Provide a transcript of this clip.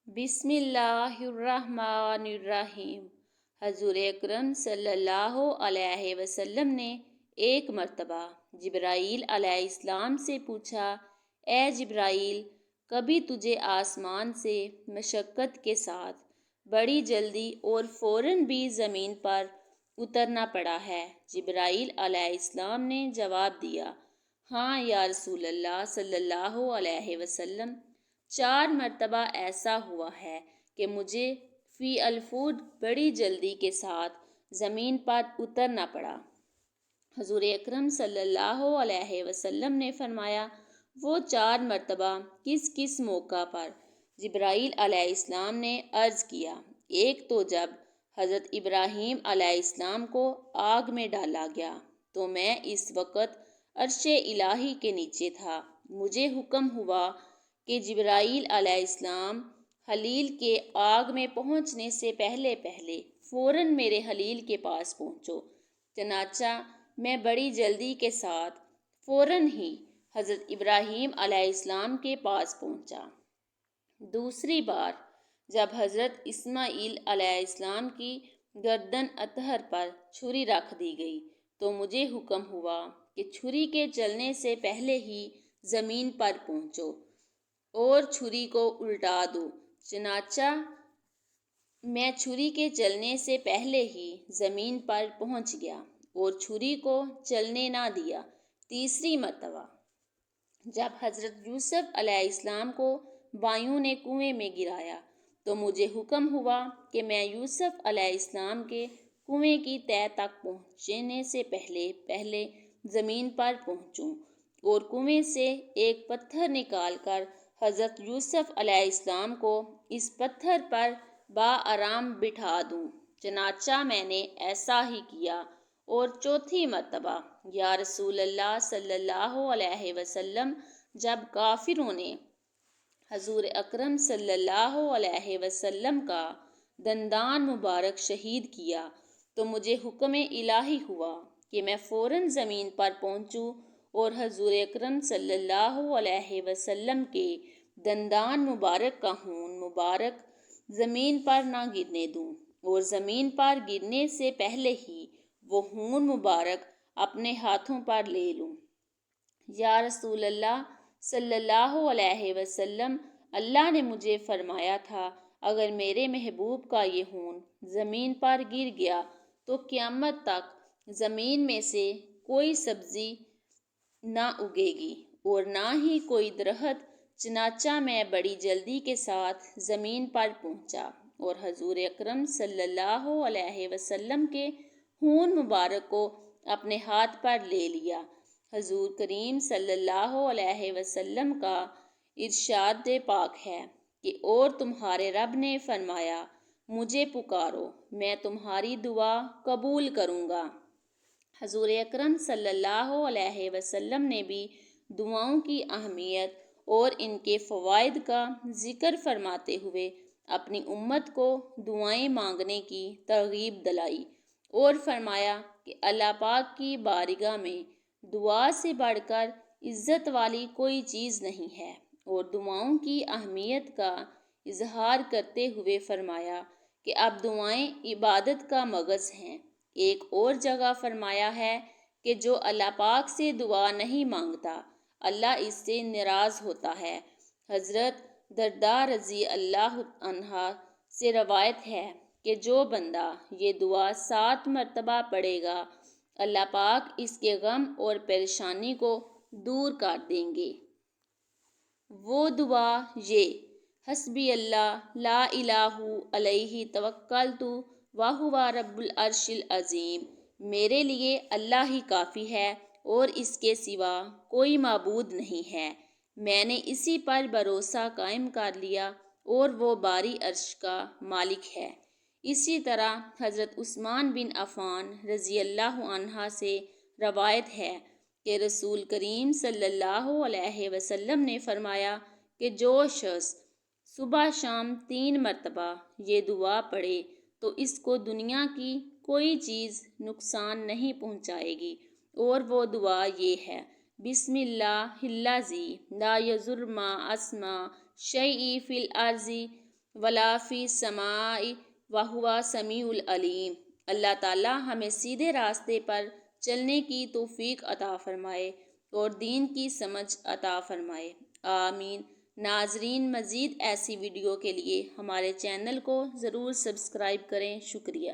بسم اللہ الرحمن الرحیم۔ حضور اکرم صلی اللہ علیہ وسلم نے ایک مرتبہ جبرائیل علیہ السلام سے پوچھا، اے جبرائیل، کبھی تجھے آسمان سے مشقت کے ساتھ بڑی جلدی اور فوراً بھی زمین پر اترنا پڑا ہے؟ جبرائیل علیہ السلام نے جواب دیا، ہاں یا رسول اللہ صلی اللہ علیہ وسلم، 4 مرتبہ ایسا ہوا ہے کہ مجھے فی الفوٹ بڑی جلدی کے ساتھ زمین پر اترنا پڑا۔ حضور اکرم صلی اللہ علیہ وسلم نے فرمایا، وہ 4 مرتبہ کس کس موقع پر؟ جبرائیل علیہ السلام نے عرض کیا، ایک تو جب حضرت ابراہیم علیہ السلام کو آگ میں ڈالا گیا تو میں اس وقت عرش الہی کے نیچے تھا، مجھے حکم ہوا کہ جبرائیل علیہ السلام خلیل کے آگ میں پہنچنے سے پہلے فوراً میرے خلیل کے پاس پہنچو۔ چنانچہ میں بڑی جلدی کے ساتھ فوراً ہی حضرت ابراہیم علیہ السلام کے پاس پہنچا۔ دوسری بار جب حضرت اسماعیل علیہ السلام کی گردن اطہر پر چھری رکھ دی گئی تو مجھے حکم ہوا کہ چھری کے چلنے سے پہلے ہی زمین پر پہنچو اور چھری کو الٹا دو۔ چنانچہ میں چھری کے چلنے سے پہلے ہی زمین پر پہنچ گیا اور چھری کو چلنے نہ دیا۔ تیسری مرتبہ جب حضرت یوسف علیہ السلام کو بایوں نے کنویں میں گرایا تو مجھے حکم ہوا کہ میں یوسف علیہ السلام کے کنویں کی تہہ تک پہنچنے سے پہلے زمین پر پہنچوں اور کنویں سے ایک پتھر نکال کر حضرت یوسف علیہ السلام کو اس پتھر پر بآرام بٹھا دوں۔ چنانچہ میں نے ایسا ہی کیا۔ اور چوتھی مرتبہ، یا رسول اللہ صلی اللہ علیہ وسلم، جب کافروں نے حضور اکرم صلی اللہ علیہ وسلم کا دندان مبارک شہید کیا تو مجھے حکم الہی ہوا کہ میں فوراً زمین پر پہنچوں اور حضور اکرم صلی اللہ علیہ وسلم کے دندان مبارک کا خون مبارک زمین پر نہ گرنے دوں اور زمین پر گرنے سے پہلے ہی وہ خون مبارک اپنے ہاتھوں پر لے لوں۔ یا رسول اللہ صلی اللہ علیہ وسلم، اللہ نے مجھے فرمایا تھا، اگر میرے محبوب کا یہ خون زمین پر گر گیا تو قیامت تک زمین میں سے کوئی سبزی نہ اگے گی اور نہ ہی کوئی درخت۔ چنانچہ میں بڑی جلدی کے ساتھ زمین پر پہنچا اور حضور اکرم صلی اللہ علیہ وسلم کے خون مبارک کو اپنے ہاتھ پر لے لیا۔ حضور کریم صلی اللہ علیہ وسلم کا ارشاد پاک ہے کہ اور تمہارے رب نے فرمایا، مجھے پکارو میں تمہاری دعا قبول کروں گا۔ حضور اکرم صلی اللہ علیہ وسلم نے بھی دعاؤں کی اہمیت اور ان کے فوائد کا ذکر فرماتے ہوئے اپنی امت کو دعائیں مانگنے کی ترغیب دلائی اور فرمایا کہ اللہ پاک کی بارگاہ میں دعا سے بڑھ کر عزت والی کوئی چیز نہیں ہے، اور دعاؤں کی اہمیت کا اظہار کرتے ہوئے فرمایا کہ اب دعائیں عبادت کا مغز ہیں۔ ایک اور جگہ فرمایا ہے کہ جو اللہ پاک سے دعا نہیں مانگتا اللہ اس سے ناراض ہوتا ہے۔ حضرت درداء رضی اللہ عنہا سے روایت ہے کہ جو بندہ یہ دعا 7 مرتبہ پڑھے گا اللہ پاک اس کے غم اور پریشانی کو دور کر دیں گے۔ وہ دعا یہ، حسبی اللہ لا الہ علیہ توکلت وہو رب العرش العظیم، میرے لیے اللہ ہی کافی ہے اور اس کے سوا کوئی معبود نہیں ہے، میں نے اسی پر بھروسہ قائم کر لیا اور وہ باری عرش کا مالک ہے۔ اسی طرح حضرت عثمان بن عفان رضی اللہ عنہ سے روایت ہے کہ رسول کریم صلی اللہ علیہ وسلم نے فرمایا کہ جو شخص صبح شام 3 مرتبہ یہ دعا پڑھے تو اس کو دنیا کی کوئی چیز نقصان نہیں پہنچائے گی، اور وہ دعا یہ ہے، بسم اللہ الذی لا یضر مع اسمہ شیء فی الارض ولا فی السماء وہو سمیع العلیم۔ اللہ تعالیٰ ہمیں سیدھے راستے پر چلنے کی توفیق عطا فرمائے اور دین کی سمجھ عطا فرمائے، آمین۔ ناظرین، مزید ایسی ویڈیو کے لیے ہمارے چینل کو ضرور سبسکرائب کریں۔ شکریہ۔